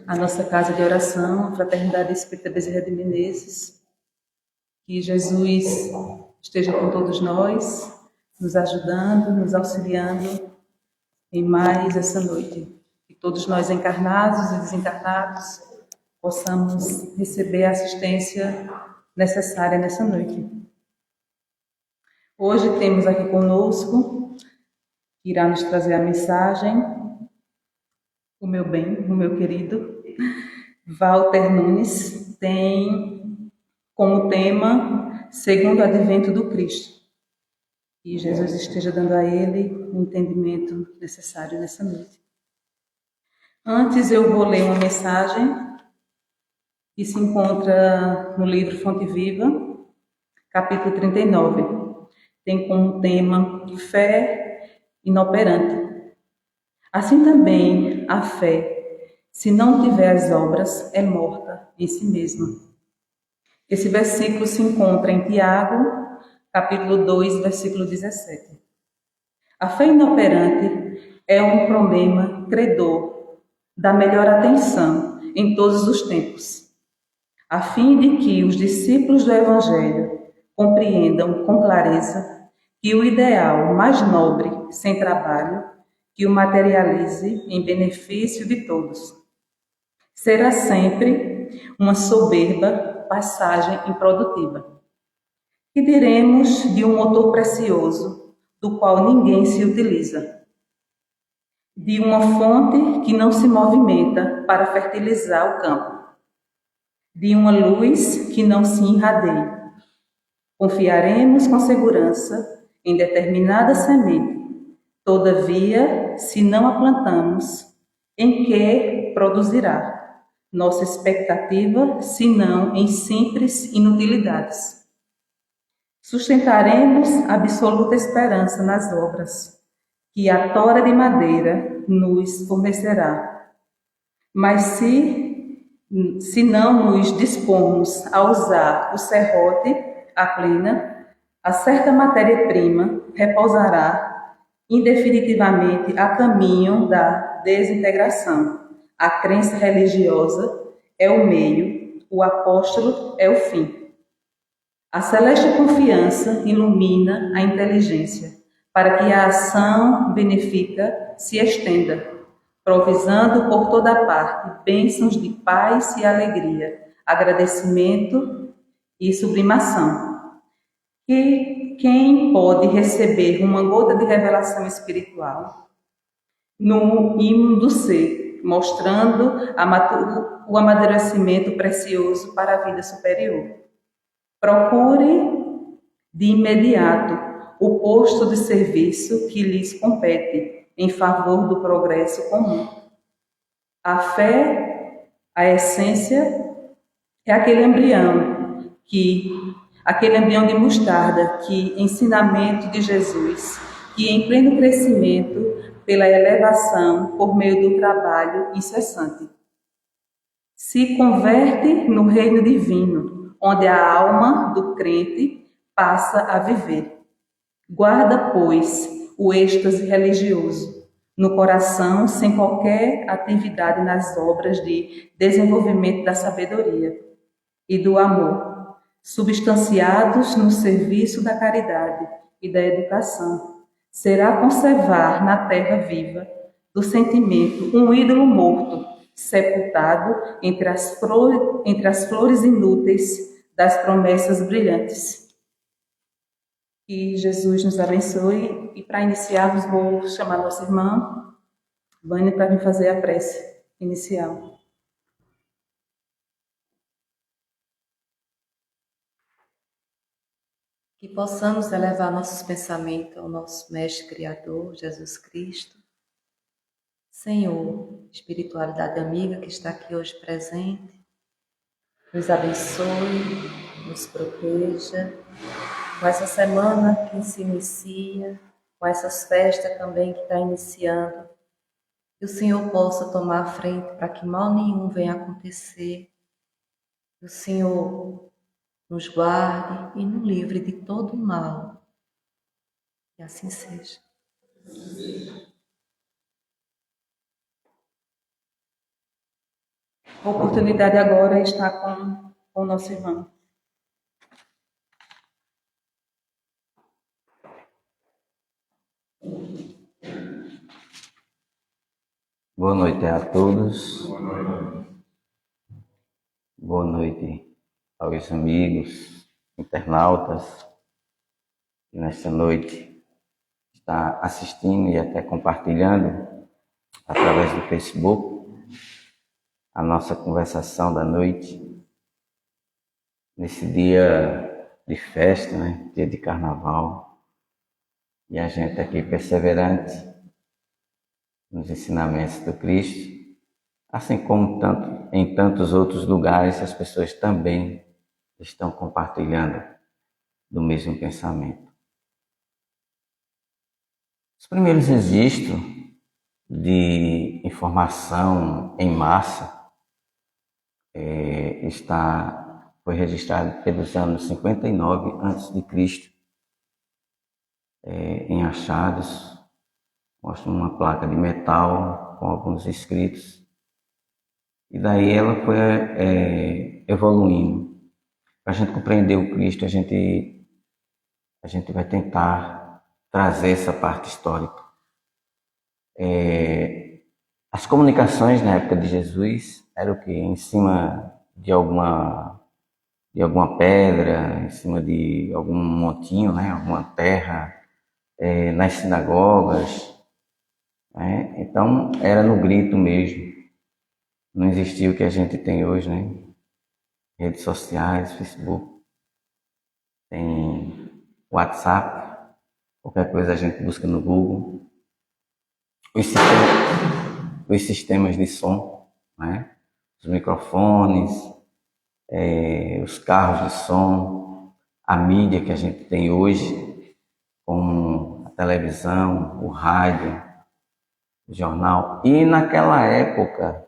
a nossa casa de oração, a Fraternidade Espírita Bezerra de Menezes. Que Jesus esteja com todos nós, nos ajudando, nos auxiliando em mais essa noite. Que todos nós, encarnados e desencarnados, possamos receber a assistência necessária nessa noite. Hoje temos aqui conosco, que irá nos trazer a mensagem, o meu bem, o meu querido, Walter Nunes, tem como tema Segundo o Advento do Cristo. Que Jesus esteja dando a ele o entendimento necessário nessa noite. Antes eu vou ler uma mensagem que se encontra no livro Fonte Viva, capítulo 39. Tem como tema fé inoperante. Assim também a fé, se não tiver as obras, é morta em si mesma. Esse versículo se encontra em Tiago, capítulo 2, versículo 17. A fé inoperante é um problema credor da melhor atenção em todos os tempos, a fim de que os discípulos do Evangelho compreendam com clareza que o ideal mais nobre, sem trabalho, que o materialize em benefício de todos, será sempre uma soberba passagem improdutiva. Que diremos de um motor precioso, do qual ninguém se utiliza? De uma fonte que não se movimenta para fertilizar o campo? De uma luz que não se irradia? Confiaremos com segurança em determinada semente. Todavia, se não a plantamos, em que produzirá? Nossa expectativa, senão em simples inutilidades. Sustentaremos absoluta esperança nas obras, que a tora de madeira nos fornecerá. Mas se não nos dispormos a usar o serrote, a plena, a certa matéria-prima repousará indefinitivamente a caminho da desintegração. A crença religiosa é o meio, o apóstolo é o fim. A celeste confiança ilumina a inteligência, para que a ação benéfica se estenda, provisando por toda parte bênçãos de paz e alegria, agradecimento e sublimação. E quem pode receber uma gota de revelação espiritual no ímã do ser, mostrando o amadurecimento precioso para a vida superior. Procure de imediato o posto de serviço que lhes compete em favor do progresso comum. A fé, a essência, é aquele embrião de mostarda, que ensinamento de Jesus, que em pleno crescimento pela elevação por meio do trabalho incessante, se converte no reino divino, onde a alma do crente passa a viver. Guarda, pois, o êxtase religioso no coração, sem qualquer atividade nas obras de desenvolvimento da sabedoria e do amor, substanciados no serviço da caridade e da educação. Será conservar na terra viva do sentimento um ídolo morto, sepultado entre as flores inúteis das promessas brilhantes. Que Jesus nos abençoe. E para iniciarmos, vou chamar nossa irmã Vânia para vir fazer a prece inicial. Que possamos elevar nossos pensamentos ao nosso Mestre Criador, Jesus Cristo. Senhor, espiritualidade amiga que está aqui hoje presente, nos abençoe, nos proteja, com essa semana que se inicia, com essas festas também que está iniciando, que o Senhor possa tomar a frente para que mal nenhum venha acontecer, que o Senhor nos guarde e nos livre de todo o mal. Que assim seja. A oportunidade agora está com o nosso irmão. Boa noite a todos. Boa noite aos amigos, internautas, que nesta noite está assistindo e até compartilhando através do Facebook a nossa conversação da noite, nesse dia de festa, né? Dia de carnaval, e a gente aqui perseverante nos ensinamentos do Cristo, assim como em tantos outros lugares as pessoas também estão compartilhando do mesmo pensamento. Os primeiros registros de informação em massa foi registrado pelos anos 59 a.C., em achados. Mostra uma placa de metal com alguns escritos. E daí ela foi evoluindo. Para a gente compreender o Cristo, a gente vai tentar trazer essa parte histórica. As comunicações na época de Jesus eram o quê? Em cima de alguma pedra, em cima de algum montinho, né? Alguma terra, nas sinagogas. Então era no grito mesmo. Não existia o que a gente tem hoje, né? Redes sociais, Facebook, tem WhatsApp, qualquer coisa a gente busca no Google. Os sistemas de som, né? Os microfones, os carros de som, a mídia que a gente tem hoje, como a televisão, o rádio, o jornal. E naquela época,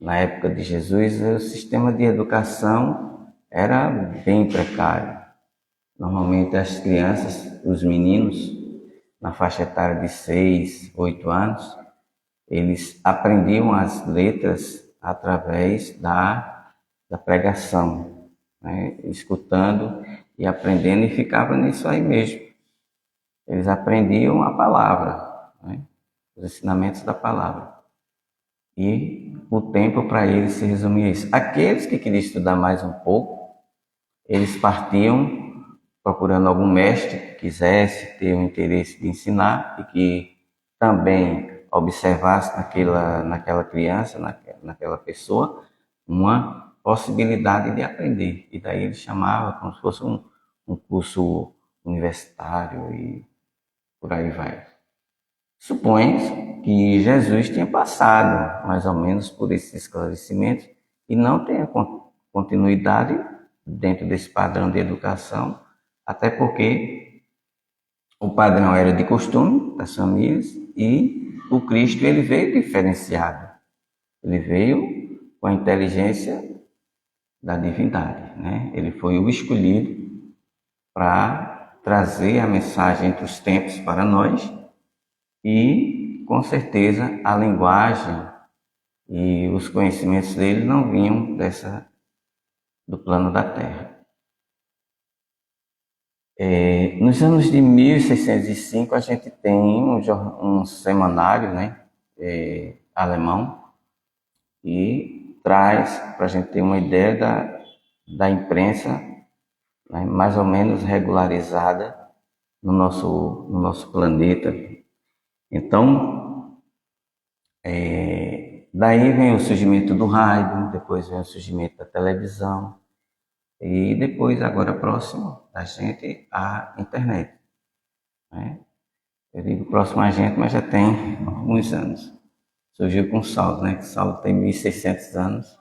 na época de Jesus, o sistema de educação era bem precário. Normalmente as crianças, os meninos, na faixa etária de 6, 8 anos, eles aprendiam as letras através da pregação, né? Escutando e aprendendo, e ficava nisso aí mesmo. Eles aprendiam a palavra, né? Os ensinamentos da palavra. E o tempo para eles se resumia a isso. Aqueles que queriam estudar mais um pouco, eles partiam procurando algum mestre que quisesse ter o interesse de ensinar e que também observasse naquela criança, naquela pessoa, uma possibilidade de aprender. E daí ele chamava como se fosse um curso universitário e por aí vai. Supõe que Jesus tinha passado mais ou menos por esses esclarecimentos e não tenha continuidade dentro desse padrão de educação, até porque o padrão era de costume das famílias e o Cristo ele veio diferenciado. Ele veio com a inteligência da divindade, né? Ele foi o escolhido para trazer a mensagem entre os tempos para nós e, com certeza, a linguagem e os conhecimentos dele não vinham do plano da Terra. Nos anos de 1605 a gente tem um semanário, né, alemão, e traz para a gente ter uma ideia da imprensa, né, mais ou menos regularizada no nosso planeta. Então, daí vem o surgimento do rádio, depois vem o surgimento da televisão, e depois, agora próximo da gente, a internet, né? Eu digo próximo a gente, mas já tem alguns anos. Surgiu com Saulo, né? Que Saulo tem 1.600 anos.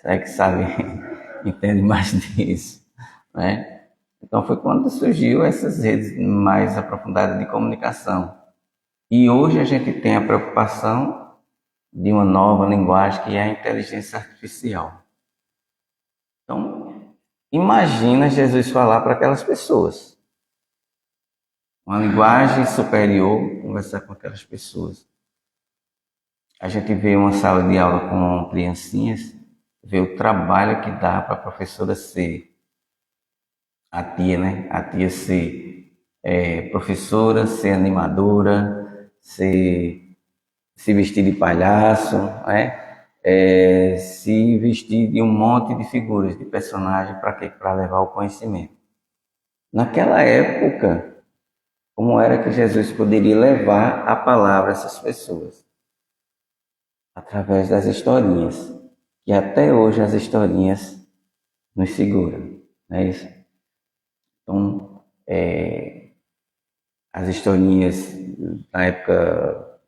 Será que sabe, entende mais disso, né? Então foi quando surgiu essas redes mais aprofundadas de comunicação. E hoje a gente tem a preocupação de uma nova linguagem que é a inteligência artificial. Então, imagina Jesus falar para aquelas pessoas. Uma linguagem superior, conversar com aquelas pessoas. a gente vê uma sala de aula com criancinhas, vê o trabalho que dá para a professora ser a tia, né? A tia ser professora, ser animadora, se vestir de palhaço, né? Se vestir de um monte de figuras, de personagens, para quê? Para levar o conhecimento. Naquela época, como era que Jesus poderia levar a palavra a essas pessoas? Através das historinhas. E até hoje as historinhas nos seguram, não é isso? Então, as historinhas na época,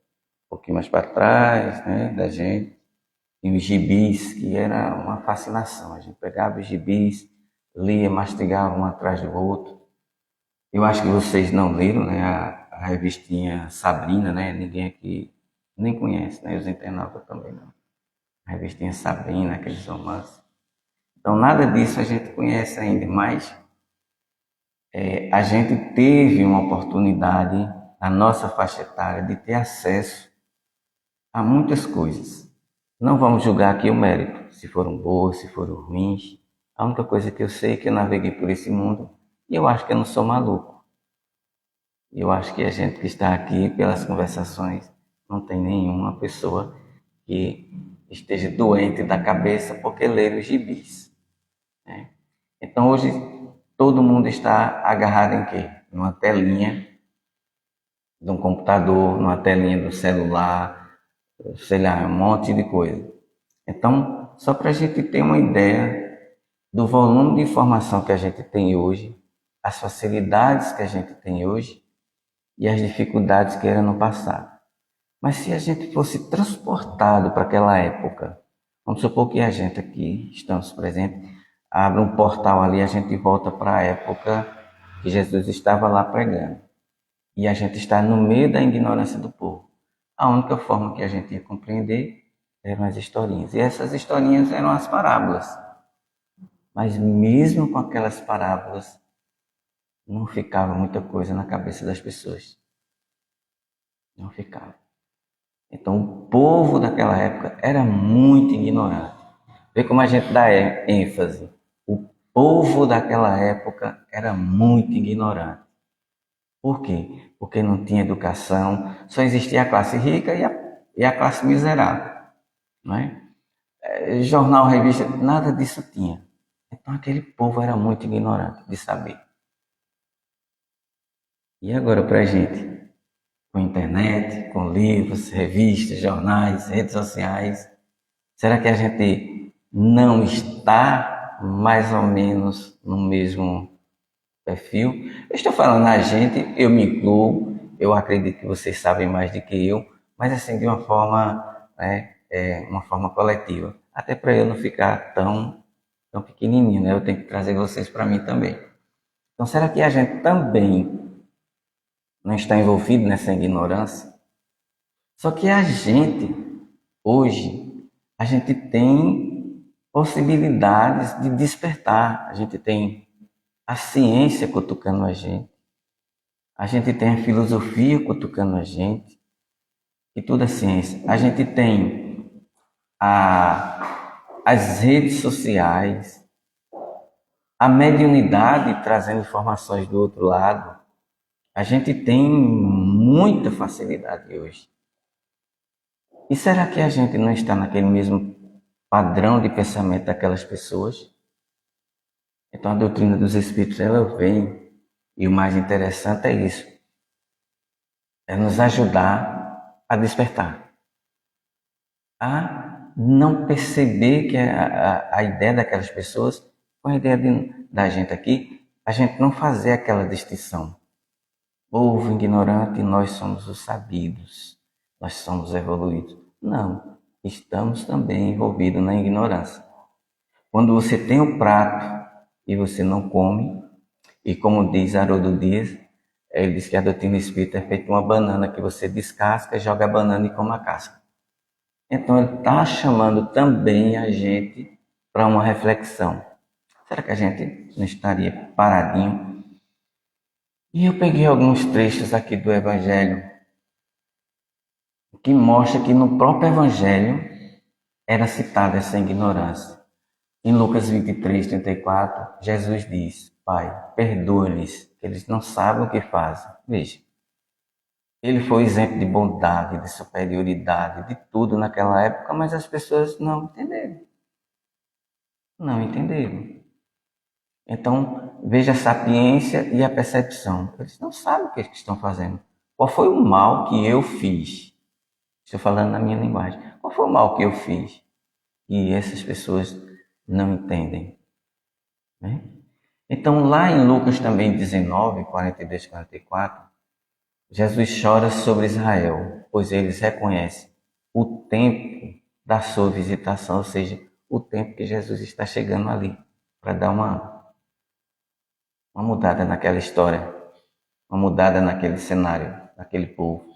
um pouquinho mais para trás, né, da gente, e os gibis, que era uma fascinação. A gente pegava os gibis, lia, mastigava um atrás do outro. Eu acho que vocês não leram, né, a revistinha Sabrina, né? Ninguém aqui nem conhece, né? Os internautas também não. A revistinha Sabrina, aqueles romances. Então, nada disso a gente conhece ainda, mas a gente teve uma oportunidade, na nossa faixa etária, de ter acesso a muitas coisas. Não vamos julgar aqui o mérito, se foram boas, se foram ruins. A única coisa que eu sei é que eu naveguei por esse mundo e eu acho que eu não sou maluco. Eu acho que a gente que está aqui, pelas conversações, não tem nenhuma pessoa que esteja doente da cabeça porque lê os gibis, né? Então hoje todo mundo está agarrado em quê? Numa telinha de um computador, numa telinha do celular, sei lá, um monte de coisa. Então, só para a gente ter uma ideia do volume de informação que a gente tem hoje, as facilidades que a gente tem hoje e as dificuldades que eram no passado. Mas se a gente fosse transportado para aquela época, vamos supor que a gente aqui, estamos presentes, abre um portal ali, a gente volta para a época que Jesus estava lá pregando. E a gente está no meio da ignorância do povo. A única forma que a gente ia compreender eram as historinhas. E essas historinhas eram as parábolas. Mas mesmo com aquelas parábolas, não ficava muita coisa na cabeça das pessoas. Não ficava. Então o povo daquela época era muito ignorante. Vê como a gente dá ênfase. O povo daquela época era muito ignorante. Por quê? Porque não tinha educação, só existia a classe rica e a classe miserável. Não é? Jornal, revista, nada disso tinha. Então aquele povo era muito ignorante de saber. E agora para a gente? Com internet, com livros, revistas, jornais, redes sociais, será que a gente não está mais ou menos no mesmo perfil? Eu estou falando a gente, eu me incluo, eu acredito que vocês sabem mais do que eu, mas assim de uma forma, uma forma coletiva, até para eu não ficar tão pequenininho, né? Eu tenho que trazer vocês para mim também. Então, será que a gente também não está envolvido nessa ignorância? Só que a gente, hoje, a gente tem possibilidades de despertar, a gente tem a ciência cutucando a gente tem a filosofia cutucando a gente, e tudo é ciência. A gente tem as redes sociais, a mediunidade trazendo informações do outro lado. A gente tem muita facilidade hoje. E será que a gente não está naquele mesmo padrão de pensamento daquelas pessoas? Então a doutrina dos Espíritos, ela vem, e o mais interessante é isso, é nos ajudar a despertar, a não perceber que a ideia daquelas pessoas, com a ideia da gente aqui, a gente não fazer aquela distinção. Povo ignorante, nós somos os sabidos, nós somos evoluídos. Não, estamos também envolvidos na ignorância. Quando você tem o prato e você não come, e como diz Haroldo Dias, ele diz que a doutrina espírita é feita uma banana que você descasca, joga a banana e come a casca. Então ele está chamando também a gente para uma reflexão. Será que a gente não estaria paradinho? E eu peguei alguns trechos aqui do Evangelho que mostra que no próprio Evangelho era citada essa ignorância. Em Lucas 23, 34, Jesus diz: Pai, perdoa-lhes, que eles não sabem o que fazem. Veja, ele foi exemplo de bondade, de superioridade, de tudo naquela época, mas as pessoas não entenderam. Não entenderam. Então, veja a sapiência e a percepção. Eles não sabem o que estão fazendo. Qual foi o mal que eu fiz? Estou falando na minha linguagem. Qual foi o mal que eu fiz? E essas pessoas não entendem. Né? Então, lá em Lucas também 19, 42, 44, Jesus chora sobre Israel, pois eles reconhecem o tempo da sua visitação, ou seja, o tempo que Jesus está chegando ali, para dar uma mudada naquela história, uma mudada naquele cenário, naquele povo.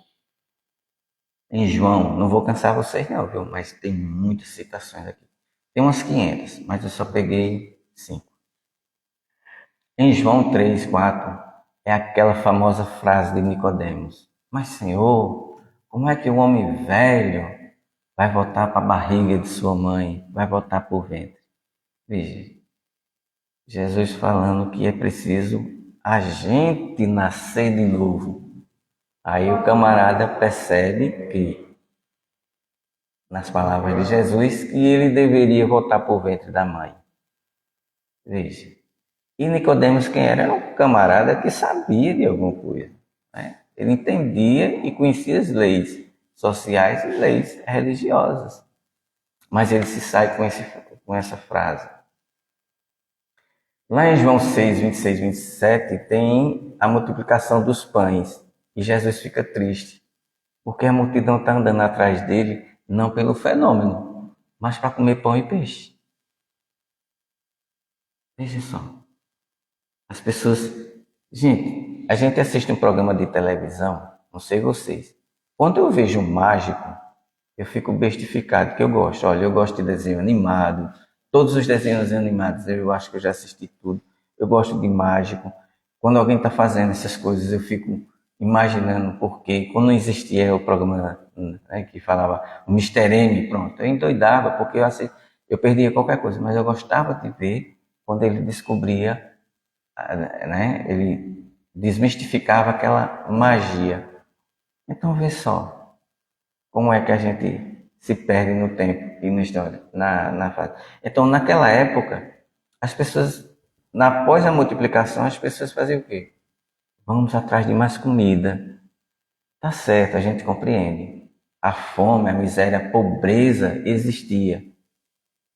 Em João, não vou cansar vocês não, viu? Mas tem muitas citações aqui. Tem umas 500, mas eu só peguei 5. Em João 3, 4, é aquela famosa frase de Nicodemos: Mas Senhor, como é que o homem velho vai voltar para a barriga de sua mãe, vai voltar para o ventre? Veja, Jesus falando que é preciso a gente nascer de novo. Aí o camarada percebe que, nas palavras de Jesus, que ele deveria voltar para o ventre da mãe. Veja. E Nicodemos quem era? Era um camarada que sabia de alguma coisa. Né? Ele entendia e conhecia as leis sociais e leis religiosas. Mas ele se sai com essa frase. Lá em João 6, 26, 27, tem a multiplicação dos pães. E Jesus fica triste, porque a multidão está andando atrás dele, não pelo fenômeno, mas para comer pão e peixe. Veja só. As pessoas... Gente, a gente assiste um programa de televisão, não sei vocês. Quando eu vejo um mágico, eu fico bestificado, que eu gosto. Olha, eu gosto de desenho animado. Todos os desenhos animados, eu acho que eu já assisti tudo. Eu gosto de mágico. Quando alguém está fazendo essas coisas, eu fico imaginando porque quando não existia o programa, né, que falava o Mr. M, pronto, eu endoidava porque eu perdia qualquer coisa, mas eu gostava de ver quando ele descobria, né, ele desmistificava aquela magia. Então vê só como é que a gente se perde no tempo e na história, na fase. Então naquela época, as pessoas, após a multiplicação, as pessoas faziam o quê? Vamos atrás de mais comida. Tá certo, a gente compreende. A fome, a miséria, a pobreza existia.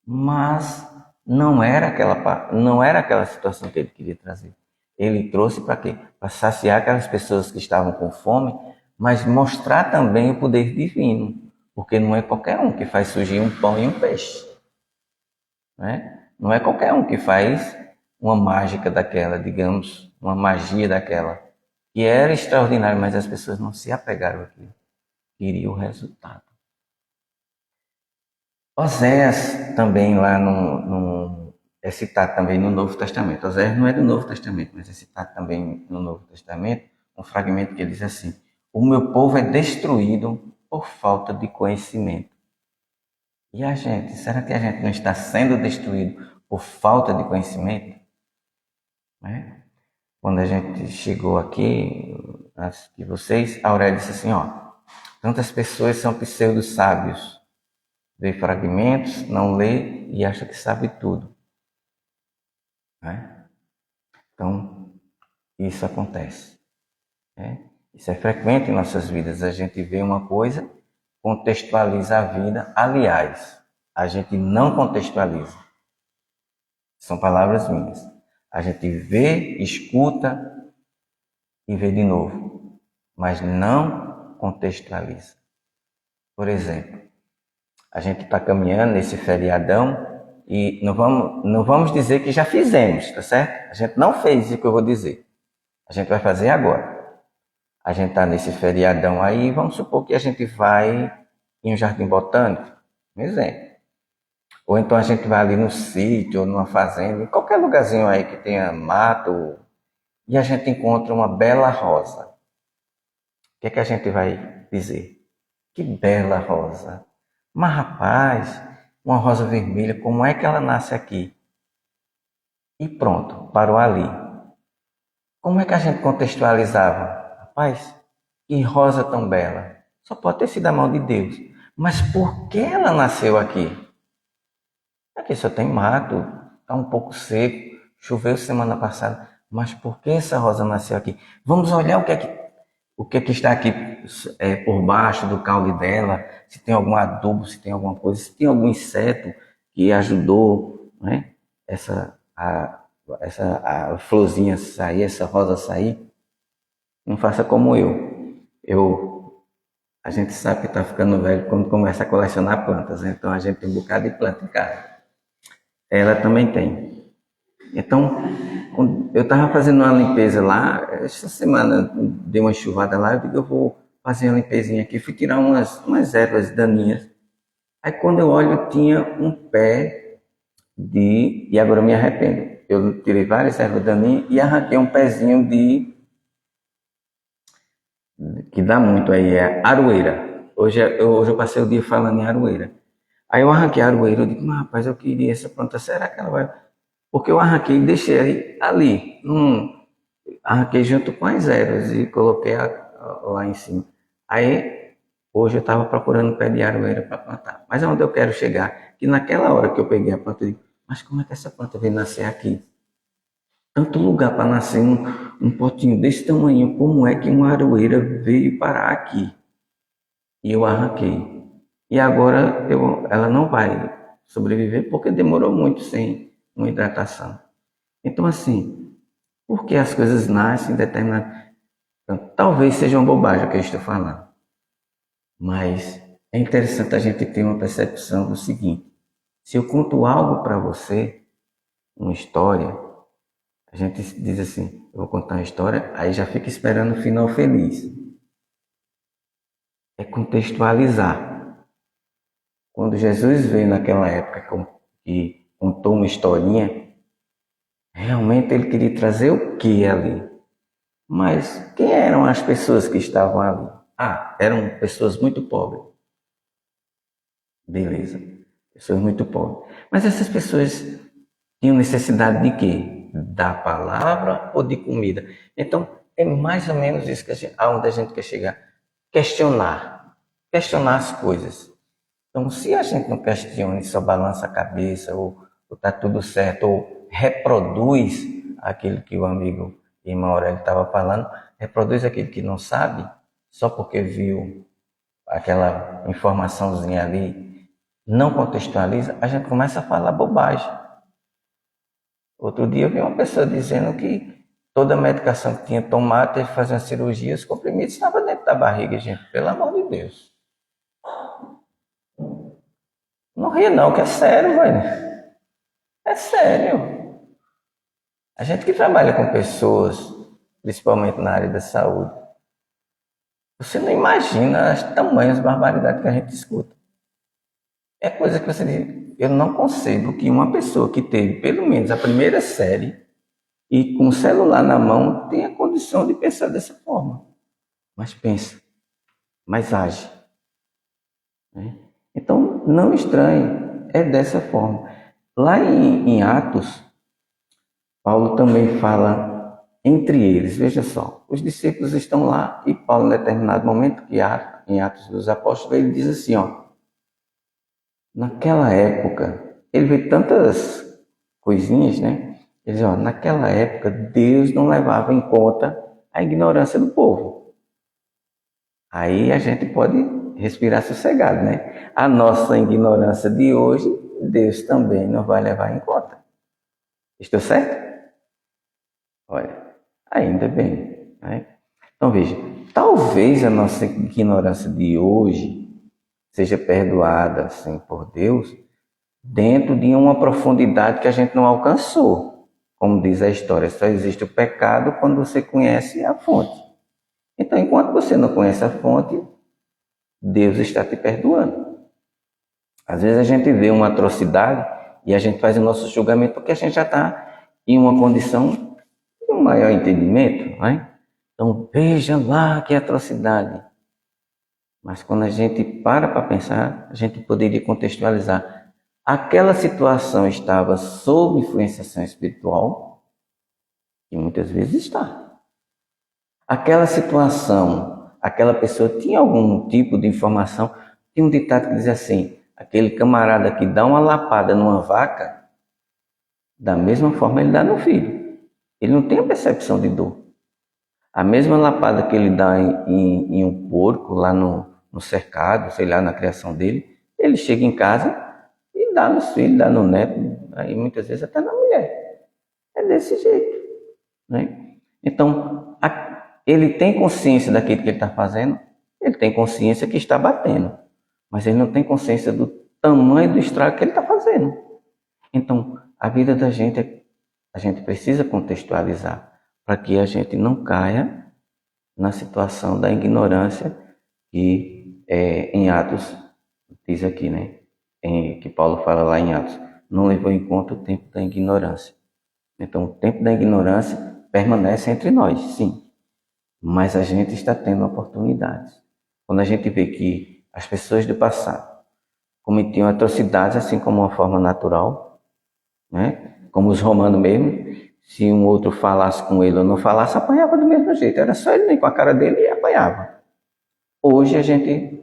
Mas não era aquela situação que ele queria trazer. Ele trouxe para quê? Para saciar aquelas pessoas que estavam com fome, mas mostrar também o poder divino. Porque não é qualquer um que faz surgir um pão e um peixe. Né? Não é qualquer um que faz uma mágica daquela, digamos, uma magia daquela. E era extraordinário, mas as pessoas não se apegaram àquilo. Queriam o resultado. Oséias também lá é citado também no Novo Testamento. Oséias não é do Novo Testamento, mas é citado também no Novo Testamento, um fragmento que diz assim: o meu povo é destruído por falta de conhecimento. E a gente, será que a gente não está sendo destruído por falta de conhecimento? Né? Quando a gente chegou aqui, antes de vocês, a Aurélia disse assim, tantas pessoas são pseudo-sábios, vê fragmentos, não lê e acha que sabe tudo. Né? Então, isso acontece. Né? Isso é frequente em nossas vidas, a gente vê uma coisa, contextualiza a vida, aliás, a gente não contextualiza. São palavras minhas. A gente vê, escuta e vê de novo, mas não contextualiza. Por exemplo, a gente está caminhando nesse feriadão e não vamos dizer que já fizemos, tá certo? A gente não fez o que eu vou dizer. A gente vai fazer agora. A gente está nesse feriadão aí, vamos supor que a gente vai em um jardim botânico, um exemplo. Ou então a gente vai ali no sítio, ou numa fazenda, em qualquer lugarzinho aí que tenha mato, e a gente encontra uma bela rosa. O que é que a gente vai dizer? que bela rosa. Mas, rapaz, uma rosa vermelha, como é que ela nasce aqui? E pronto, parou ali. Como é que a gente contextualizava? Rapaz, que rosa tão bela. Só pode ter sido a mão de Deus. Mas por que ela nasceu aqui? Aqui só tem mato, está um pouco seco, choveu semana passada. Mas por que essa rosa nasceu aqui? Vamos olhar o que é que está aqui por baixo do caule dela, se tem algum adubo, se tem alguma coisa, se tem algum inseto que ajudou, né? A florzinha sair, essa rosa sair. Não faça como a gente sabe que está ficando velho quando começa a colecionar plantas, né? Então a gente tem um bocado de planta em casa. Ela também tem. Então, eu estava fazendo uma limpeza lá, essa semana deu uma enxurrada lá, eu digo, eu vou fazer uma limpezinha aqui, fui tirar umas ervas daninhas. Aí quando eu olho, tinha um pé e agora eu me arrependo. Eu tirei várias ervas daninhas e arranquei um pezinho que dá muito aí, é aroeira. Hoje eu passei o dia falando em aroeira. Aí eu arranquei a aroeira, eu digo, mas rapaz, eu queria essa planta, será que ela vai... Porque eu arranquei e deixei ali, arranquei junto com as ervas e coloquei lá em cima. Aí, hoje eu estava procurando pé de aroeira para plantar. Mas onde eu quero chegar? Que naquela hora que eu peguei a planta, eu digo, mas como é que essa planta veio nascer aqui? Tanto lugar para nascer um potinho desse tamanho, como é que uma aroeira veio parar aqui? E eu arranquei. E agora ela não vai sobreviver porque demorou muito sem uma hidratação. Então, assim, por que as coisas nascem em determinado... Então, talvez seja uma bobagem o que eu estou falando. Mas é interessante a gente ter uma percepção do seguinte. Se eu conto algo para você, uma história, a gente diz assim, eu vou contar uma história, aí já fica esperando o final feliz. É contextualizar. Quando Jesus veio naquela época e contou uma historinha, realmente ele queria trazer o que ali? Mas quem eram as pessoas que estavam ali? Eram pessoas muito pobres. Beleza, pessoas muito pobres. Mas essas pessoas tinham necessidade de quê? Da palavra ou de comida? Então, é mais ou menos isso aonde a gente quer chegar. Questionar as coisas. Então, se a gente não questiona e só balança a cabeça, ou está tudo certo, ou reproduz aquilo que o amigo irmão Aurélio estava falando, reproduz aquilo que não sabe, só porque viu aquela informaçãozinha ali, não contextualiza, a gente começa a falar bobagem. Outro dia eu vi uma pessoa dizendo que toda a medicação que tinha tomado, teve que fazer uma cirurgia, os comprimidos estavam dentro da barriga, gente, pelo amor de Deus. Não ria não, que é sério, velho. É sério. A gente que trabalha com pessoas, principalmente na área da saúde, você não imagina as tamanhas barbaridades que a gente escuta. É coisa que você diz, eu não concebo que uma pessoa que teve pelo menos a primeira série e com o celular na mão tenha condição de pensar dessa forma. Mas pensa, mas age. Então, não estranhe, é dessa forma. Lá em Atos, Paulo também fala entre eles, veja só, os discípulos estão lá e Paulo, em determinado momento, em Atos dos Apóstolos, ele diz assim, naquela época, ele vê tantas coisinhas, né? Ele diz, naquela época, Deus não levava em conta a ignorância do povo. Aí a gente pode respirar sossegado, né? A nossa ignorância de hoje, Deus também não vai levar em conta. Estou certo? Olha, ainda bem. Né? Então veja, talvez a nossa ignorância de hoje seja perdoada assim, por Deus dentro de uma profundidade que a gente não alcançou. Como diz a história, só existe o pecado quando você conhece a fonte. Então, enquanto você não conhece a fonte, Deus está te perdoando. Às vezes a gente vê uma atrocidade e a gente faz o nosso julgamento porque a gente já está em uma condição de um maior entendimento, não é? Então veja lá que atrocidade. Mas quando a gente para pensar, a gente poderia contextualizar. Aquela situação estava sob influenciação espiritual, e muitas vezes está. Aquela situação, aquela pessoa tinha algum tipo de informação. Tem um ditado que diz assim: aquele camarada que dá uma lapada numa vaca, da mesma forma ele dá no filho. Ele não tem a percepção de dor. A mesma lapada que ele dá em um porco lá no cercado, sei lá, na criação dele, ele chega em casa e dá nos filhos, dá no neto, aí muitas vezes até na mulher. É desse jeito, né? Então, ele tem consciência daquilo que ele está fazendo, ele tem consciência que está batendo, mas ele não tem consciência do tamanho do estrago que ele está fazendo. Então, a vida da gente, a gente precisa contextualizar para que a gente não caia na situação da ignorância que em Atos diz aqui, né? Que Paulo fala lá em Atos, não levou em conta o tempo da ignorância. Então, o tempo da ignorância permanece entre nós, sim, mas a gente está tendo oportunidades. Quando a gente vê que as pessoas do passado cometiam atrocidades assim como uma forma natural, né? Como os romanos mesmo, se um outro falasse com ele ou não falasse, apanhava do mesmo jeito. Era só ele nem com a cara dele e apanhava. Hoje a gente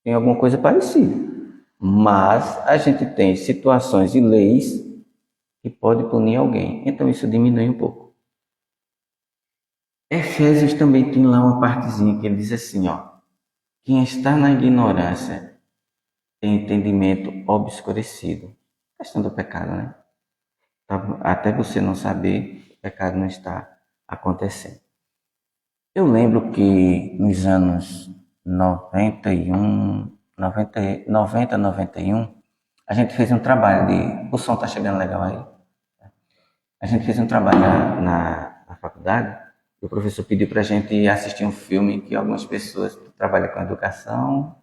tem alguma coisa parecida, mas a gente tem situações e leis que podem punir alguém. Então isso diminui um pouco. Efésios também tem lá uma partezinha que ele diz assim, ó: quem está na ignorância tem entendimento obscurecido. Questão do pecado, né? Até você não saber, o pecado não está acontecendo. Eu lembro que nos anos 91, 91, a gente fez um trabalho de... O som tá chegando legal aí? A gente fez um trabalho na faculdade, e o professor pediu para a gente assistir um filme que algumas pessoas trabalham com educação.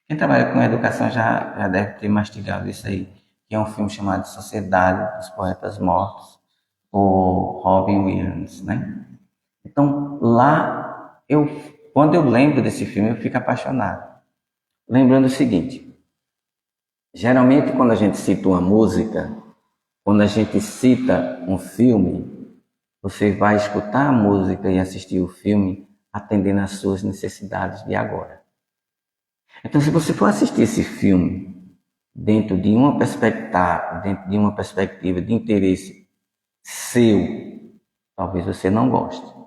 Quem trabalha com educação já deve ter mastigado isso aí, que é um filme chamado Sociedade dos Poetas Mortos, por Robin Williams, né? Então, lá, quando eu lembro desse filme, eu fico apaixonado. Lembrando o seguinte: geralmente, quando a gente cita uma música, quando a gente cita um filme, você vai escutar a música e assistir o filme atendendo às suas necessidades de agora. Então, se você for assistir esse filme dentro de uma perspectiva de interesse seu, talvez você não goste.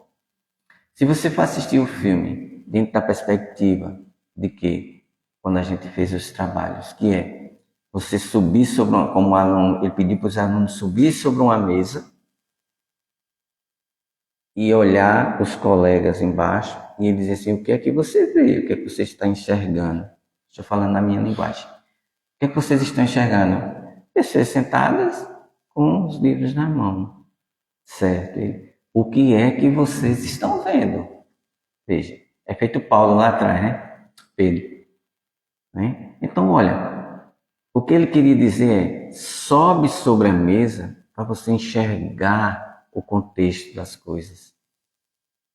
Se você for assistir o filme dentro da perspectiva de que, quando a gente fez os trabalhos, que é você subir sobre como o aluno, ele pediu para os alunos subir sobre uma mesa e olhar os colegas embaixo e ele dizer assim: o que é que você vê? O que é que você está enxergando? Estou falando na minha linguagem. O que é que vocês estão enxergando? Pessoas sentadas com os livros na mão, certo? O que é que vocês estão vendo? Veja, é feito Paulo lá atrás, né? Pedro. Né? Então, olha, o que ele queria dizer é: sobe sobre a mesa para você enxergar o contexto das coisas.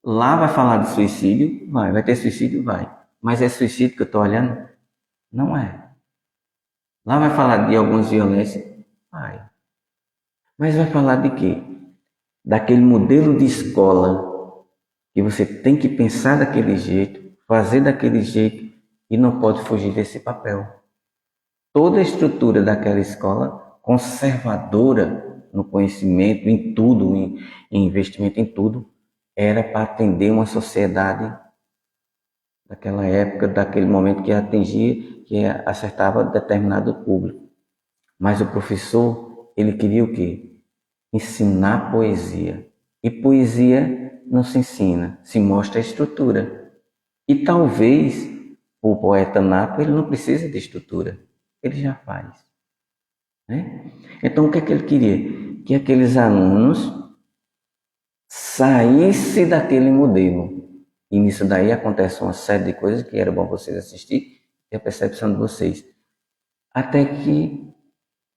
Lá vai falar de suicídio? Vai ter suicídio? Vai. Mas é suicídio que eu estou olhando? Não é. Lá vai falar de algumas violências? Vai. Mas vai falar de quê? Daquele modelo de escola que você tem que pensar daquele jeito, fazer daquele jeito e não pode fugir desse papel. Toda a estrutura daquela escola, conservadora no conhecimento, em tudo, em investimento em tudo, era para atender uma sociedade daquela época, daquele momento que atingia, que acertava determinado público. Mas o professor, ele queria o quê? Ensinar poesia. E poesia não se ensina, se mostra a estrutura. E talvez o poeta nato, ele não precisa de estrutura, ele já faz. Né? Então o que é que ele queria? Que aqueles alunos saíssem daquele modelo. E nisso daí acontece uma série de coisas que era bom vocês assistir e a percepção de vocês. Até que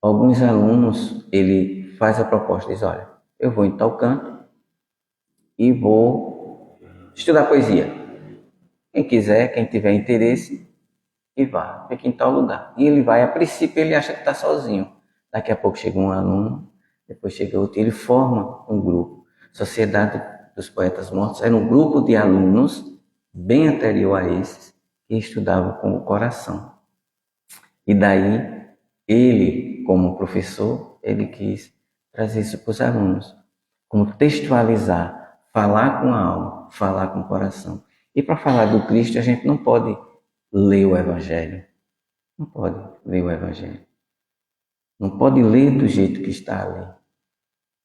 alguns alunos, ele faz a proposta, diz: olha, eu vou em tal canto e vou estudar poesia. Quem quiser, quem tiver interesse, que vá, fique em tal lugar. E ele vai, a princípio ele acha que está sozinho. Daqui a pouco chega um aluno, depois chega outro, e ele forma um grupo. Sociedade dos Poetas Mortos era um grupo de alunos, bem anterior a esses, que estudavam com o coração. E daí, ele, como professor, ele quis trazer isso para os alunos. Como textualizar, falar com a alma, falar com o coração. E para falar do Cristo, a gente não pode ler o Evangelho. Não pode ler o Evangelho. Não pode ler do jeito que está ali,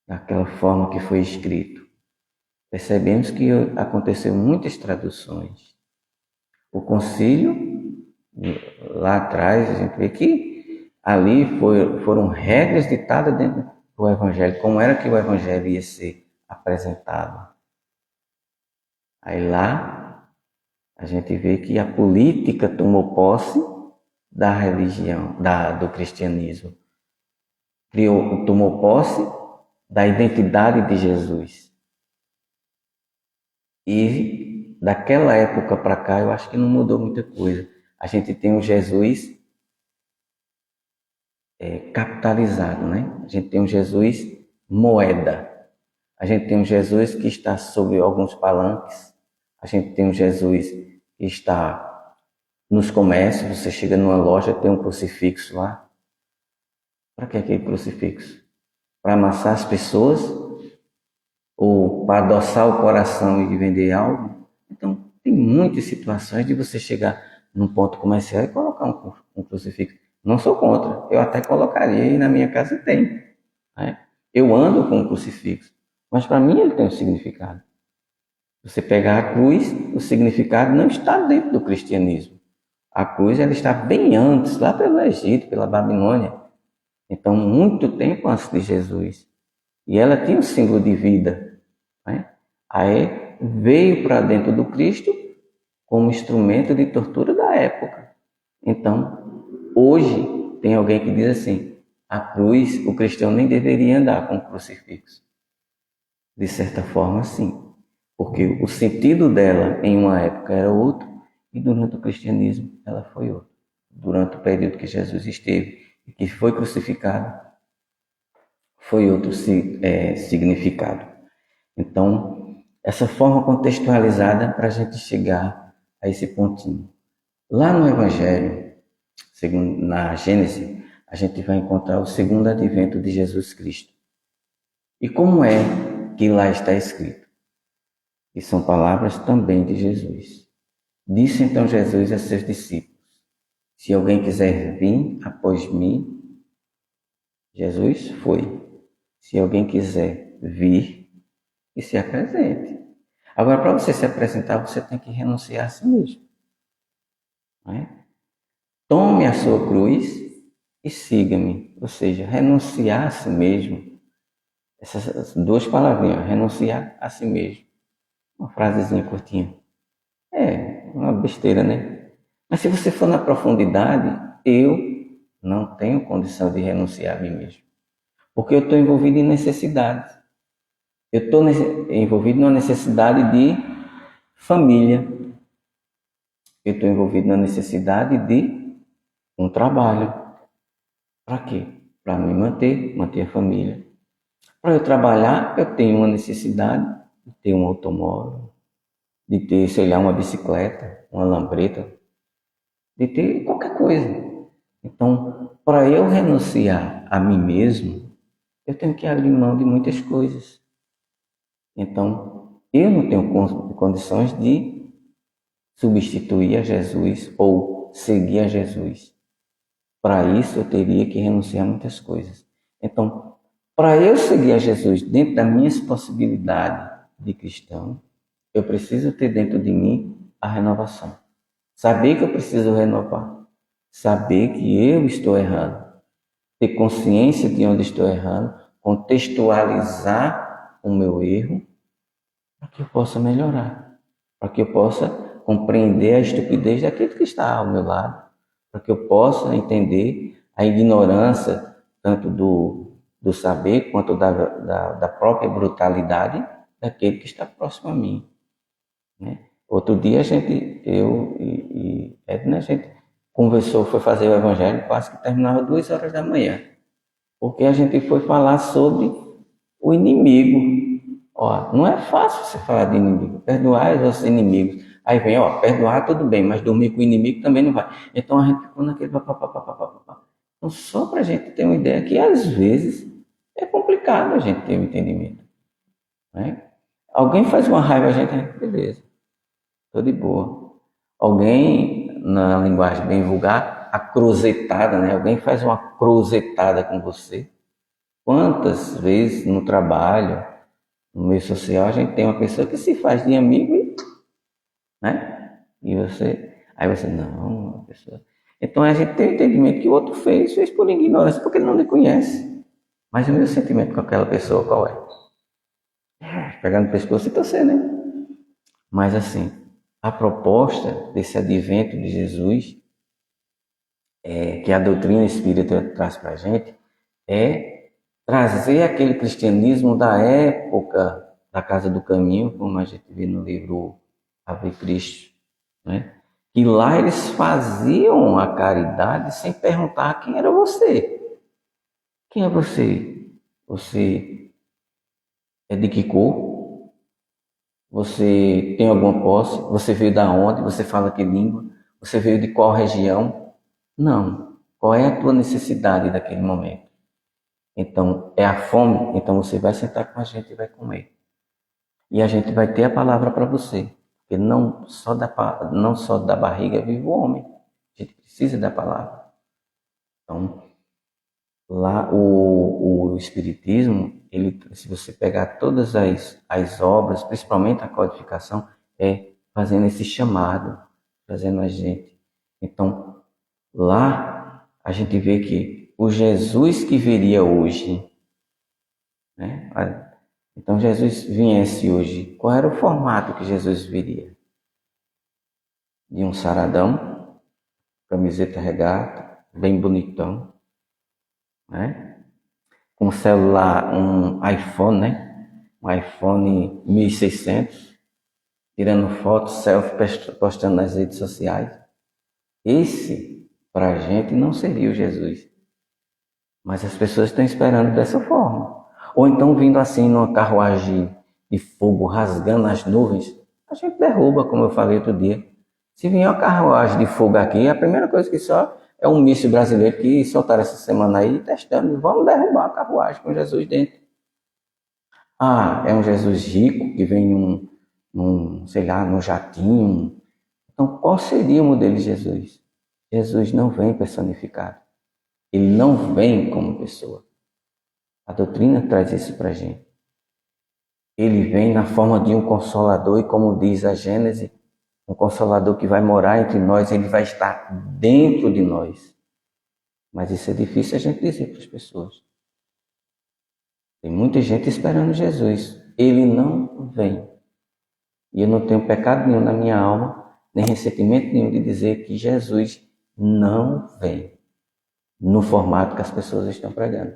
daquela forma que foi escrito. Percebemos que aconteceu muitas traduções. O concílio, lá atrás, a gente vê que ali foram regras ditadas dentro do Evangelho, como era que o Evangelho ia ser apresentado. Aí lá, a gente vê que a política tomou posse da religião, do cristianismo. Tomou posse da identidade de Jesus. E daquela época para cá, eu acho que não mudou muita coisa. A gente tem um Jesus capitalizado, né? A gente tem um Jesus moeda. A gente tem um Jesus que está sobre alguns palanques. A gente tem um Jesus que está nos comércios. Você chega numa loja, tem um crucifixo lá. Para que aquele crucifixo? Para amassar as pessoas? Ou para adoçar o coração e vender algo? Então, tem muitas situações de você chegar num ponto comercial e colocar um crucifixo. Não sou contra, eu até colocaria e na minha casa tem. Né? Eu ando com um crucifixo, mas para mim ele tem um significado. Você pegar a cruz, o significado não está dentro do cristianismo. A cruz ela está bem antes, lá pelo Egito, pela Babilônia. Então, muito tempo antes de Jesus. E ela tinha um símbolo de vida. Né? Aí veio para dentro do Cristo como instrumento de tortura da época. Então, hoje tem alguém que diz assim, a cruz, o cristão nem deveria andar com o crucifixo. De certa forma, sim. Porque o sentido dela em uma época era outro e durante o cristianismo ela foi outro. Durante o período que Jesus esteve e que foi crucificado, foi outro significado. Então, essa forma contextualizada para a gente chegar a esse pontinho. Lá no Evangelho, na Gênesis, a gente vai encontrar o segundo advento de Jesus Cristo. E como é que lá está escrito? E são palavras também de Jesus. Disse então Jesus a seus discípulos, se alguém quiser vir após mim, Jesus foi. Se alguém quiser vir, que se apresente. Agora, para você se apresentar, você tem que renunciar a si mesmo. Não é? Tome a sua cruz e siga-me. Ou seja, renunciar a si mesmo. Essas duas palavrinhas, renunciar a si mesmo. Uma frasezinha curtinha. É uma besteira, né? Mas se você for na profundidade, eu não tenho condição de renunciar a mim mesmo. Porque eu estou envolvido em necessidades. Eu estou envolvido numa necessidade de família. Eu estou envolvido na necessidade de um trabalho. Para quê? Para me manter a família. Para eu trabalhar, eu tenho uma necessidade de ter um automóvel, de ter, sei lá, uma bicicleta, uma lambreta, de ter qualquer coisa. Então, para eu renunciar a mim mesmo, eu tenho que abrir mão de muitas coisas. Então, eu não tenho condições de substituir a Jesus ou seguir a Jesus. Para isso, eu teria que renunciar a muitas coisas. Então, para eu seguir a Jesus dentro das minhas possibilidades de cristão, eu preciso ter dentro de mim a renovação. Saber que eu preciso renovar. Saber que eu estou errando. Ter consciência de onde estou errando. Contextualizar o meu erro para que eu possa melhorar. Para que eu possa compreender a estupidez daquele que está ao meu lado. Para que eu possa entender a ignorância tanto do saber quanto da própria brutalidade daquele que está próximo a mim. Né? Outro dia eu e Edna, a gente conversou, foi fazer o evangelho, quase que terminava 2 horas da manhã. Porque a gente foi falar sobre o inimigo. Ó, não é fácil você falar de inimigo. Perdoar os nossos inimigos. Aí vem, ó, perdoar tudo bem, mas dormir com o inimigo também não vai. Então a gente ficou naquele papapá. Então só para a gente ter uma ideia que às vezes é complicado a gente ter um entendimento. Né? Alguém faz uma raiva a gente, beleza, tô de boa. Alguém, na linguagem bem vulgar, a cruzetada, né? Alguém faz uma cruzetada com você. Quantas vezes no trabalho, no meio social, a gente tem uma pessoa que se faz de amigo e, né? Aí você, não, uma pessoa. Então a gente tem o entendimento que o outro fez por ignorância, porque ele não lhe conhece. Mas o meu sentimento com aquela pessoa qual é? Pegar no pescoço e torcer, né? Mas assim, a proposta desse advento de Jesus, que a doutrina espírita traz para a gente, é trazer aquele cristianismo da época da Casa do Caminho, como a gente vê no livro Ave Cristo, né? E lá eles faziam a caridade sem perguntar quem era você. Quem é você? Você é de que cor? Você tem alguma posse? Você veio da onde? Você fala que língua? Você veio de qual região? Não. Qual é a tua necessidade daquele momento? Então, é a fome? Então você vai sentar com a gente e vai comer. E a gente vai ter a palavra para você. Porque não só da barriga vive o homem. A gente precisa da palavra. Então, lá o Espiritismo, se você pegar todas as obras, principalmente a codificação, é fazendo esse chamado, fazendo a gente. Então, lá a gente vê que o Jesus que viria hoje, né? Então Jesus viesse hoje, qual era o formato que Jesus viria? De um saradão, camiseta regata, bem bonitão, né? Com celular, um iPhone, né? Um iPhone 1600, tirando fotos, selfie, postando nas redes sociais. Esse, para a gente, não seria o Jesus. Mas as pessoas estão esperando dessa forma. Ou então vindo assim numa carruagem de fogo, rasgando as nuvens, a gente derruba, como eu falei outro dia. Se vier uma carruagem de fogo aqui, a primeira coisa que só é um míssil brasileiro que soltaram essa semana aí, testando. Vamos derrubar a carruagem com Jesus dentro. Ah, é um Jesus rico que vem sei lá, num jatinho. Então, qual seria o modelo de Jesus? Jesus não vem personificado. Ele não vem como pessoa. A doutrina traz isso para a gente. Ele vem na forma de um consolador e, como diz a Gênese, um consolador que vai morar entre nós, ele vai estar dentro de nós. Mas isso é difícil a gente dizer para as pessoas. Tem muita gente esperando Jesus. Ele não vem. E eu não tenho pecado nenhum na minha alma, nem ressentimento nenhum de dizer que Jesus não vem no formato que as pessoas estão pregando.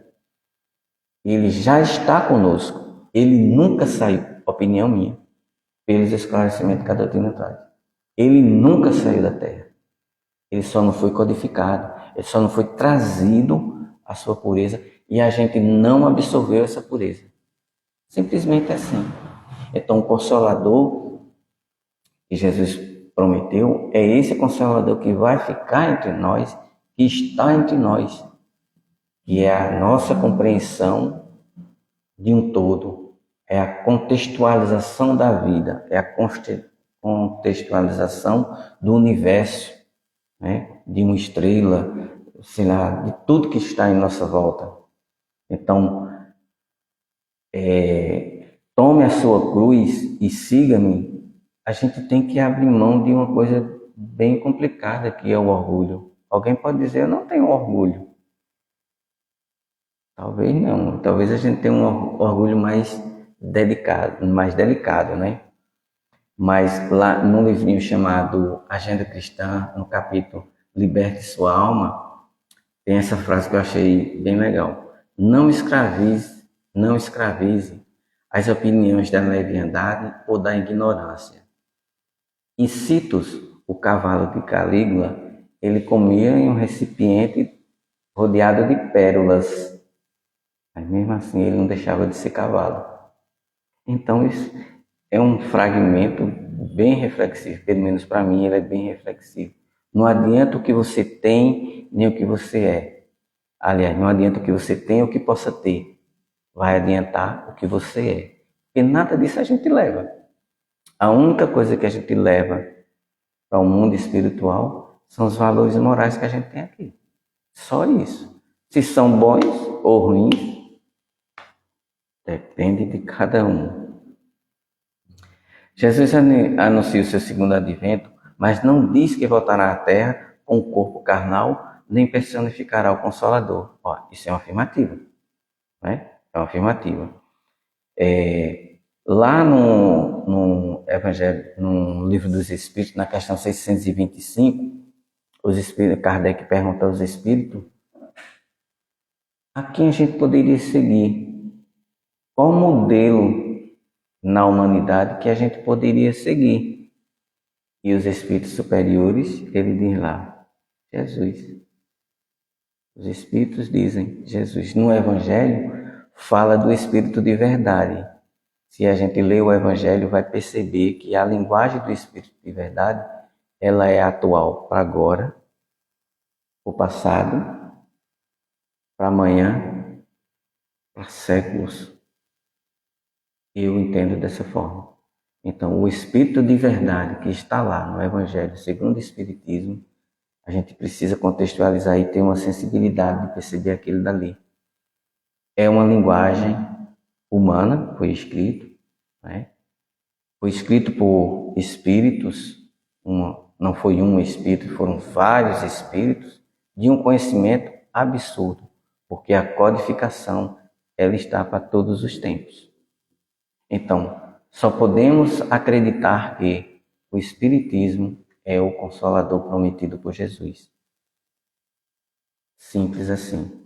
Ele já está conosco. Ele nunca saiu, opinião minha, pelos esclarecimentos que a doutrina traz. Ele nunca saiu da terra. Ele só não foi codificado. Ele só não foi trazido à sua pureza e a gente não absorveu essa pureza. Simplesmente assim. Então o Consolador que Jesus prometeu é esse Consolador que vai ficar entre nós, que está entre nós, que é a nossa compreensão de um todo, é a contextualização da vida, é a contextualização do universo, né? De uma estrela, sei lá, de tudo que está em nossa volta. Então, tome a sua cruz e siga-me. A gente tem que abrir mão de uma coisa bem complicada, que é o orgulho. Alguém pode dizer, eu não tenho orgulho. Talvez não, talvez a gente tenha um orgulho mais delicado, né? Mas lá no livrinho chamado Agenda Cristã, no capítulo Liberte Sua Alma, tem essa frase que eu achei bem legal. Não escravize as opiniões da leviandade ou da ignorância. E Citus, o cavalo de Calígula, ele comia em um recipiente rodeado de pérolas. Mas mesmo assim ele não deixava de ser cavalo. Então isso é um fragmento bem reflexivo, pelo menos para mim ele é bem reflexivo. Não adianta o que você tem, nem o que você é. Aliás, não adianta o que você tem ou o que possa ter. Vai adiantar o que você é. Porque nada disso a gente leva. A única coisa que a gente leva para o mundo espiritual são os valores morais que a gente tem aqui. Só isso. Se são bons ou ruins, depende de cada um. Jesus anuncia o seu segundo advento, mas não diz que voltará à terra com um corpo carnal, nem personificará o Consolador. Ó, isso é uma afirmativa. Né? É uma afirmativa. Lá no Evangelho, no Livro dos Espíritos, na questão 625, Kardec pergunta aos Espíritos a quem a gente poderia seguir. Qual modelo na humanidade que a gente poderia seguir? E os Espíritos superiores, ele diz lá, Jesus. Os Espíritos dizem Jesus. No Evangelho, fala do Espírito de verdade. Se a gente lê o Evangelho, vai perceber que a linguagem do Espírito de verdade, ela é atual para agora, para o passado, para amanhã, para séculos. Eu entendo dessa forma. Então, o Espírito de verdade que está lá no Evangelho, segundo o Espiritismo, a gente precisa contextualizar e ter uma sensibilidade de perceber aquilo dali. É uma linguagem humana, foi escrito, né? Foi escrito por espíritos, não foi um espírito, foram vários espíritos, de um conhecimento absurdo, porque a codificação, ela está para todos os tempos. Então, só podemos acreditar que o Espiritismo é o Consolador prometido por Jesus. Simples assim.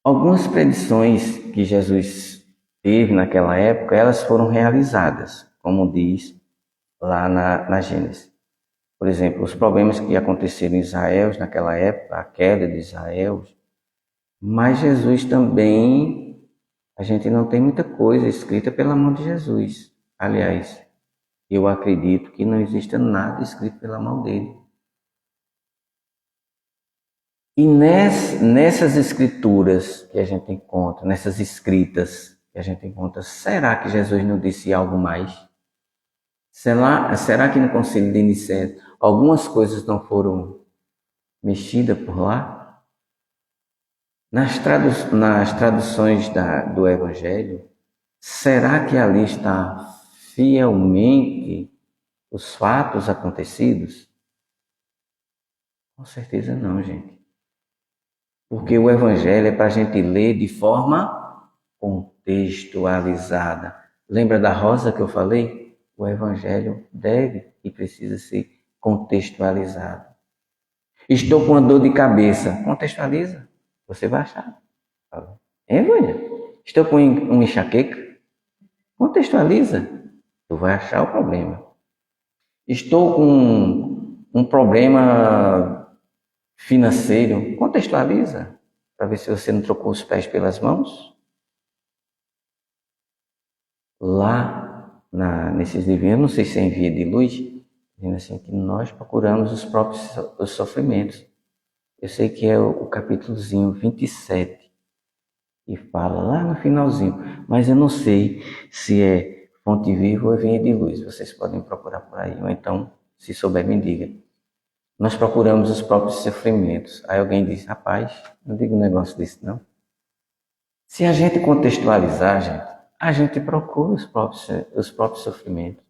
Algumas predições que Jesus teve naquela época, elas foram realizadas, como diz lá na Gênesis. Por exemplo, os problemas que aconteceram em Israel naquela época, a queda de Israel. Mas Jesus também, a gente não tem muita coisa escrita pela mão de Jesus. Aliás, eu acredito que não exista nada escrito pela mão dele. E nessas escrituras que a gente encontra, nessas escritas que a gente encontra, será que Jesus não disse algo mais? Será que no Concílio de Nicéia algumas coisas não foram mexidas por lá? Nas traduções do Evangelho, será que ali está fielmente os fatos acontecidos? Com certeza não, gente. Porque o Evangelho é para a gente ler de forma contextualizada. Lembra da rosa que eu falei? O Evangelho deve e precisa ser contextualizado. Estou com uma dor de cabeça. Contextualiza. Você vai achar. Hein, Vânia? Estou com uma enxaqueca. Contextualiza. Tu vai achar o problema. Estou com um problema financeiro, contextualiza, para ver se você não trocou os pés pelas mãos. Lá, nesses livros, eu não sei se é em Via de Luz, dizendo assim, que nós procuramos os sofrimentos. Eu sei que é o capítulozinho 27, e fala lá no finalzinho, mas eu não sei se é Fonte Viva ou é Via de Luz. Vocês podem procurar por aí, ou então, se souber, me diga. Nós procuramos os próprios sofrimentos. Aí alguém diz, rapaz, não diga um negócio desse não. Se a gente contextualizar, a gente procura os próprios sofrimentos.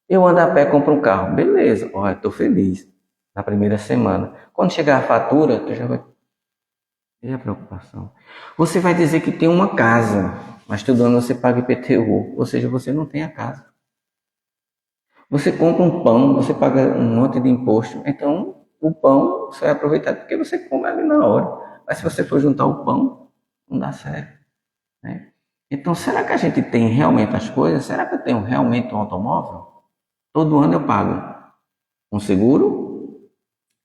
Eu ando a pé, compro um carro, beleza, olha, estou feliz. Na primeira semana. Quando chegar a fatura, tu já vai... E a preocupação? Você vai dizer que tem uma casa, mas todo ano você paga IPTU, ou seja, você não tem a casa. Você compra um pão, você paga um monte de imposto, então o pão você vai aproveitar porque você come ali na hora. Mas se você for juntar o pão, não dá certo. Né? Então, será que a gente tem realmente as coisas? Será que eu tenho realmente um automóvel? Todo ano eu pago um seguro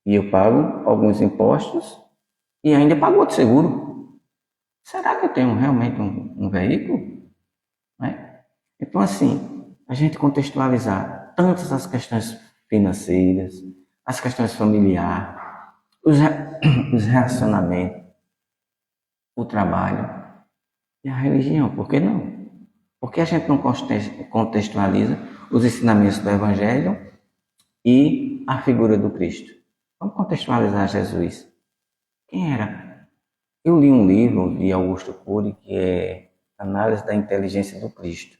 e eu pago alguns impostos e ainda pago outro seguro. Será que eu tenho realmente um veículo? Né? Então, assim, a gente contextualizar tantas as questões financeiras, as questões familiares, os relacionamentos, o trabalho e a religião, por que não? Por que a gente não contextualiza os ensinamentos do Evangelho e a figura do Cristo? Vamos contextualizar Jesus. Quem era? Eu li um livro de Augusto Cury que é Análise da Inteligência do Cristo.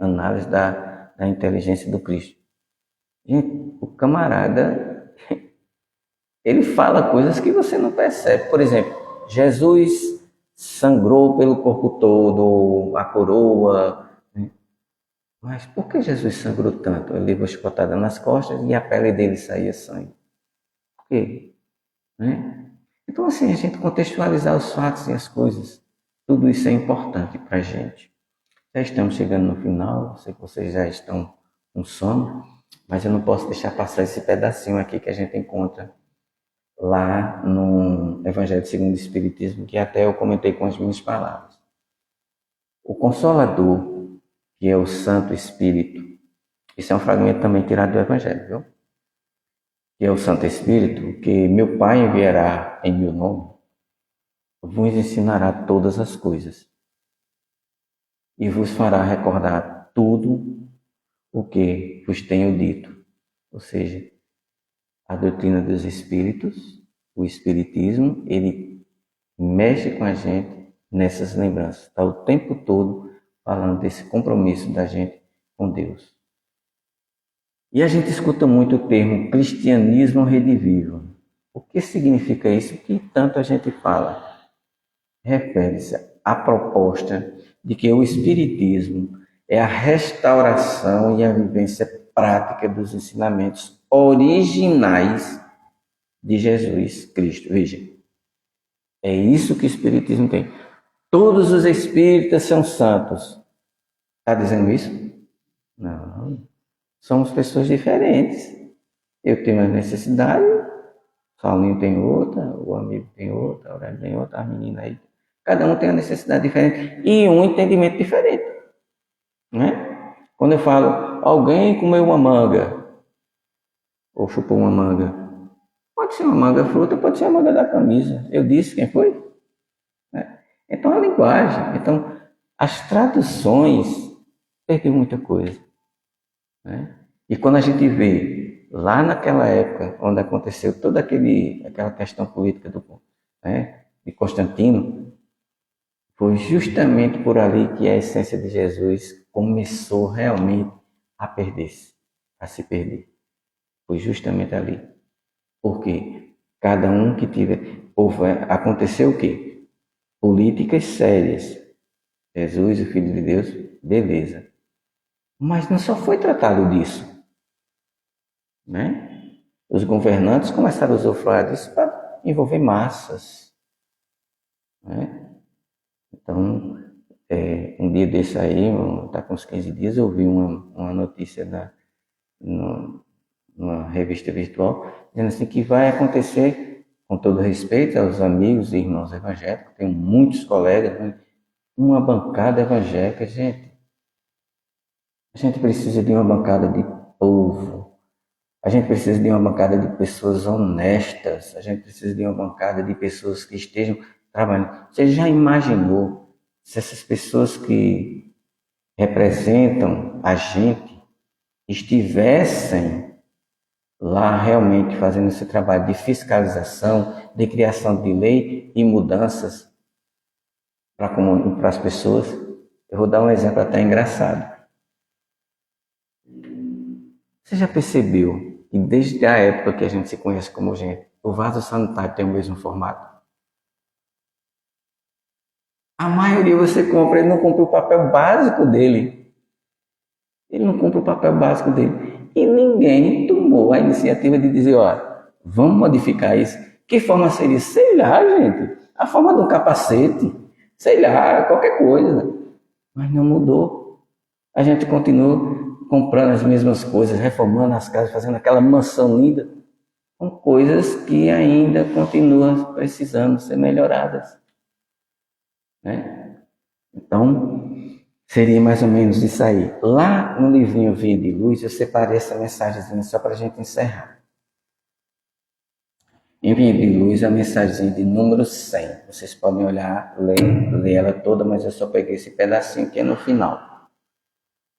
Análise da Inteligência do Cristo. Gente, o camarada, ele fala coisas que você não percebe. Por exemplo, Jesus sangrou pelo corpo todo, a coroa. Mas por que Jesus sangrou tanto? Ele levou chicotada nas costas e a pele dele saía sangue. Por quê? Né? Então, assim, a gente contextualizar os fatos e as coisas, tudo isso é importante para a gente. Já estamos chegando no final, sei que vocês já estão com sono, mas eu não posso deixar passar esse pedacinho aqui que a gente encontra lá no Evangelho segundo o Espiritismo, que até eu comentei com as minhas palavras. O Consolador, que é o Santo Espírito, isso é um fragmento também tirado do Evangelho, viu? Que é o Santo Espírito, que meu Pai enviará em meu nome, vos ensinará todas as coisas e vos fará recordar tudo o que vos tenho dito. Ou seja, a doutrina dos Espíritos, o Espiritismo, ele mexe com a gente nessas lembranças. Está o tempo todo falando desse compromisso da gente com Deus. E a gente escuta muito o termo cristianismo redivivo. O que significa isso? Que tanto a gente fala? Refere-se à proposta de que o Espiritismo é a restauração e a vivência prática dos ensinamentos originais de Jesus Cristo. Veja, é isso que o Espiritismo tem. Todos os espíritas são santos. Está dizendo isso? Não. Somos pessoas diferentes. Eu tenho uma necessidade, o Saulinho tem outra, o amigo tem outra, a Aurélio tem outra, a menina aí. Cada um tem uma necessidade diferente e um entendimento diferente. Né? Quando eu falo, alguém comeu uma manga, ou chupou uma manga, pode ser uma manga fruta, pode ser uma manga da camisa. Eu disse quem foi? Né? Então a linguagem, então as traduções perdeu muita coisa. Né? E quando a gente vê lá naquela época, onde aconteceu toda aquela questão política de Constantino, foi justamente por ali que a essência de Jesus começou realmente a perder-se, a se perder. Foi justamente ali. Porque cada um que tiver... Aconteceu o quê? Políticas sérias. Jesus, o Filho de Deus, beleza. Mas não só foi tratado disso. Né? Os governantes começaram a usufruir disso para envolver massas. Né? Então, um dia desse aí, está com uns 15 dias, eu vi uma notícia numa revista virtual, dizendo assim que vai acontecer, com todo respeito aos amigos e irmãos evangélicos, tenho muitos colegas, uma bancada evangélica, gente. A gente precisa de uma bancada de povo. A gente precisa de uma bancada de pessoas honestas. A gente precisa de uma bancada de pessoas que estejam trabalhando. Você já imaginou se essas pessoas que representam a gente estivessem lá realmente fazendo esse trabalho de fiscalização, de criação de lei e mudanças para as pessoas? Eu vou dar um exemplo até engraçado. Você já percebeu que desde a época que a gente se conhece como gente, o vaso sanitário tem o mesmo formato? A maioria você compra, ele não cumpre o papel básico dele. Ele não cumpre o papel básico dele. E ninguém tomou a iniciativa de dizer, ó, vamos modificar isso. Que forma seria? Sei lá, gente. A forma do capacete. sei lá, qualquer coisa. Mas não mudou. A gente continua comprando as mesmas coisas, reformando as casas, fazendo aquela mansão linda, com coisas que ainda continuam precisando ser melhoradas, né? Então, seria mais ou menos isso aí. Lá no livrinho Via de Luz, eu separei essa mensagem só para a gente encerrar. Em Via de Luz, a mensagem de número 100. Vocês podem olhar, ler ela toda, mas eu só peguei esse pedacinho que é no final.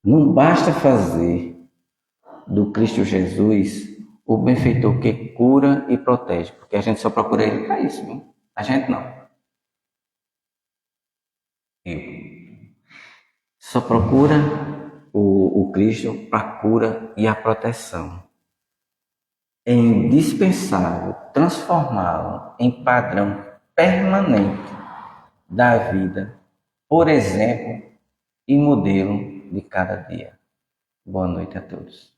Não basta fazer do Cristo Jesus o benfeitor que cura e protege, porque a gente só procura ele para isso, viu? A gente não. Eu. Só procura o Cristo para a cura e a proteção. É indispensável transformá-lo em padrão permanente da vida, por exemplo e modelo de cada dia. Boa noite a todos.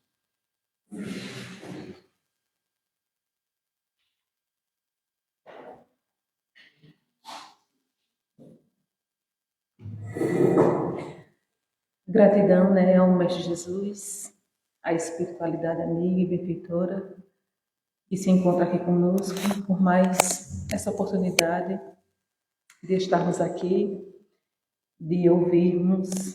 Gratidão, né, ao Mestre Jesus, à espiritualidade amiga e benfeitora, que se encontra aqui conosco, por mais essa oportunidade de estarmos aqui, de ouvirmos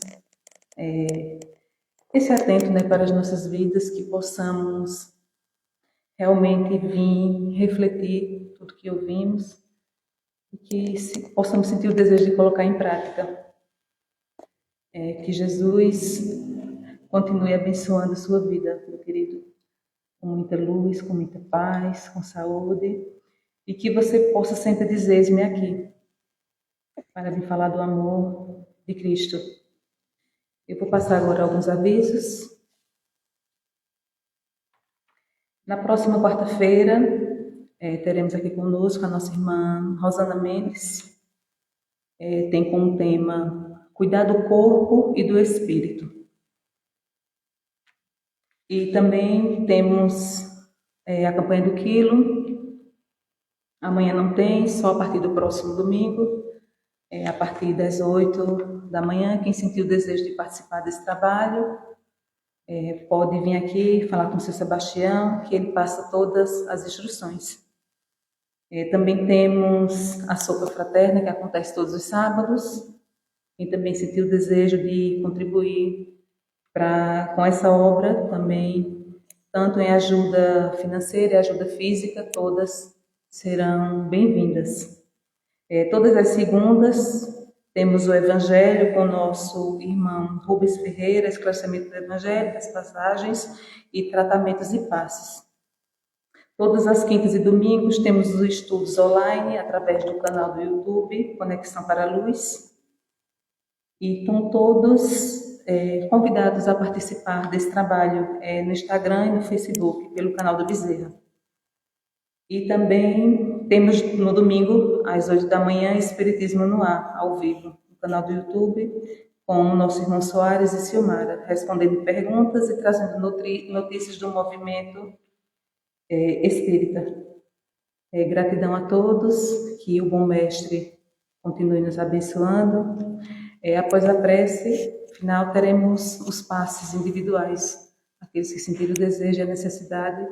esse atento, né, para as nossas vidas, que possamos realmente vir refletir tudo que ouvimos e que possamos sentir o desejo de colocar em prática. Que Jesus continue abençoando a sua vida, meu querido, com muita luz, com muita paz, com saúde, e que você possa sempre dizer: eis-me aqui, para vir falar do amor de Cristo. Eu vou passar agora alguns avisos. Na próxima quarta-feira, teremos aqui conosco a nossa irmã Rosana Mendes. Tem como tema cuidar do corpo e do espírito. E também temos a campanha do quilo. Amanhã não tem, só a partir do próximo domingo, a partir das 8 da manhã. Quem sentiu o desejo de participar desse trabalho, pode vir aqui falar com o seu Sebastião, que ele passa todas as instruções. Também temos a sopa fraterna, que acontece todos os sábados. Quem também sentiu o desejo de contribuir com essa obra também, tanto em ajuda financeira e ajuda física, todas serão bem-vindas. Todas as segundas temos o Evangelho com o nosso irmão Rubens Ferreira, esclarecimento do Evangelho, as passagens e tratamentos e passes. Todas as quintas e domingos temos os estudos online através do canal do YouTube, Conexão para a Luz. E estão todos convidados a participar desse trabalho no Instagram e no Facebook, pelo canal do Bezerra. E também temos no domingo, às 8 da manhã, Espiritismo no Ar, ao vivo, no canal do YouTube, com o nosso irmão Soares e Silmara, respondendo perguntas e trazendo notícias do movimento espírita. Gratidão a todos, que o bom mestre continue nos abençoando. Após a prece final, teremos os passes individuais. Aqueles que sentirem o desejo e a necessidade,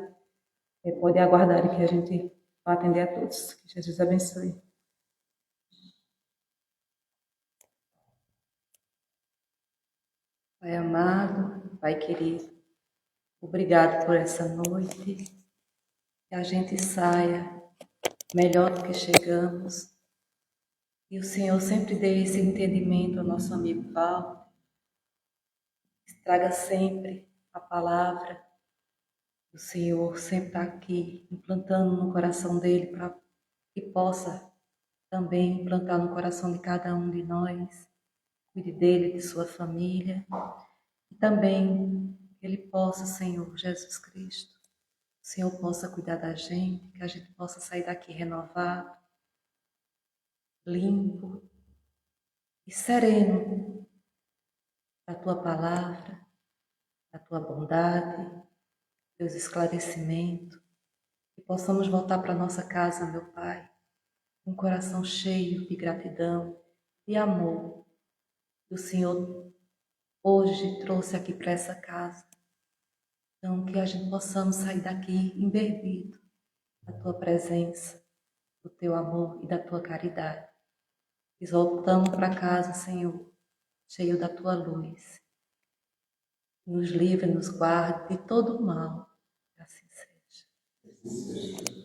podem aguardar que a gente vai atender a todos. Que Jesus abençoe. Pai amado, Pai querido, obrigado por essa noite. Que a gente saia melhor do que chegamos. E o Senhor sempre dê esse entendimento ao nosso amigo Paulo. Traga sempre a palavra do Senhor, sempre está aqui, implantando no coração dele, para que possa também implantar no coração de cada um de nós. Cuide dele, de sua família. E também que ele possa, Senhor Jesus Cristo, o Senhor possa cuidar da gente, que a gente possa sair daqui renovado, limpo e sereno da tua palavra, da tua bondade, teus esclarecimentos, que possamos voltar para nossa casa, meu Pai, com um coração cheio de gratidão de amor que o Senhor hoje trouxe aqui para essa casa. Então, que a gente possamos sair daqui embebido da Tua presença, do Teu amor e da Tua caridade. E voltando para casa, Senhor, cheio da Tua luz. Nos livre, nos guarde de todo o mal. Que assim seja.